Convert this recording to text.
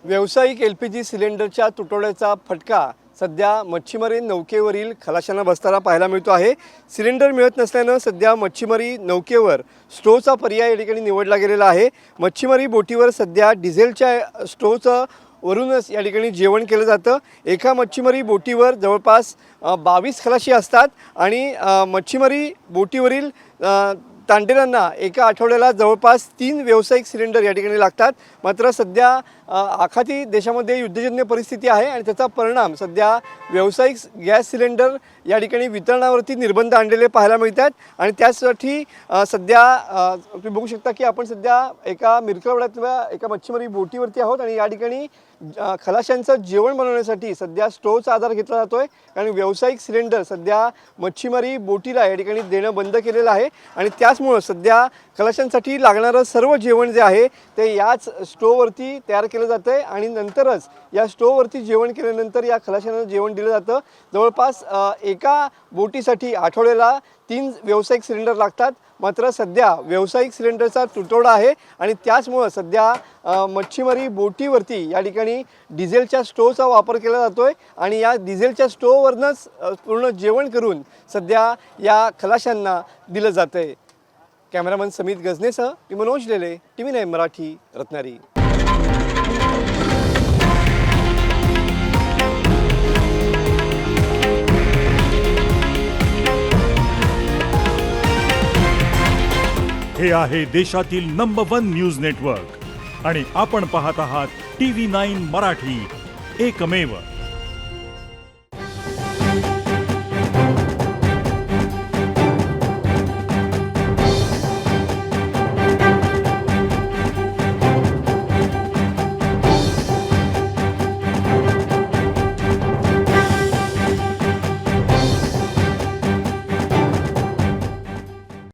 व्यावसायिक एलपीजी सिलेंडरच्या तुटवड्याचा फटका सध्या मच्छीमारी नौकेवरील खलाशांना बसताना पाहायला मिळतो आहे। सिलेंडर मिळत नसल्याने सध्या मच्छीमारी नौकेवर स्टोवचा पर्याय या ठिकाणी निवडला गेलेला आहे। मच्छीमारी बोटीवर सध्या डिझेलच्या स्टोवचं वरूनच या ठिकाणी जेवण केलं जातं। एका मच्छीमारी बोटीवर जवळपास 22 खलाशी असतात आणि मच्छीमारी बोटीवरील तांडेरांना एका आठवड्याला जवळपास 3 व्यावसायिक सिलेंडर या ठिकाणी लागतात। मात्र सध्या आखाती देशामध्ये युद्धजन्य परिस्थिती आहे आणि त्याचा परिणाम सध्या व्यावसायिक गॅस सिलेंडर या ठिकाणी वितरणावरती निर्बंध आणलेले पाहायला मिळतात आणि त्यासाठी सध्या तुम्ही बघू शकता की आपण सध्या एका मिरकरवाड्यातल्या एका मच्छीमारी बोटीवरती आहोत आणि या ठिकाणी खलाशांचं जेवण बनवण्यासाठी सध्या स्टोवचा आधार घेतला जातोय। कारण व्यावसायिक सिलेंडर सध्या मच्छीमारी बोटीला या ठिकाणी देणं बंद केलेलं आहे आणि त्याचमुळे सध्या खलाशांसाठी लागणारं सर्व जेवण जे आहे ते याच स्टोववरती तयार केलं जातं आहे आणि नंतरच या स्टोववरती जेवण केल्यानंतर या खलाशांना जेवण दिलं जातं। जवळपास एका बोटीसाठी आठवड्याला 3 व्यावसायिक सिलेंडर लागतात। मात्र सध्या व्यावसायिक सिलेंडरचा तुटवडा आहे आणि त्याचमुळे सध्या मच्छीमारी बोटीवरती या ठिकाणी डिझेलच्या स्टोवचा वापर केला जातोय आणि या डिझेलच्या स्टोववरनंच पूर्ण जेवण करून सध्या या खलाशांना दिलं जातंय। कॅमेरामन समित गजनेसह मी मनोज लेले, TV9 मराठी, रत्नागिरी। हे आहे देशातील नंबर 1 न्यूज नेटवर्क आणि आपण पाहत आहात TV9 मराठी, एकमेव।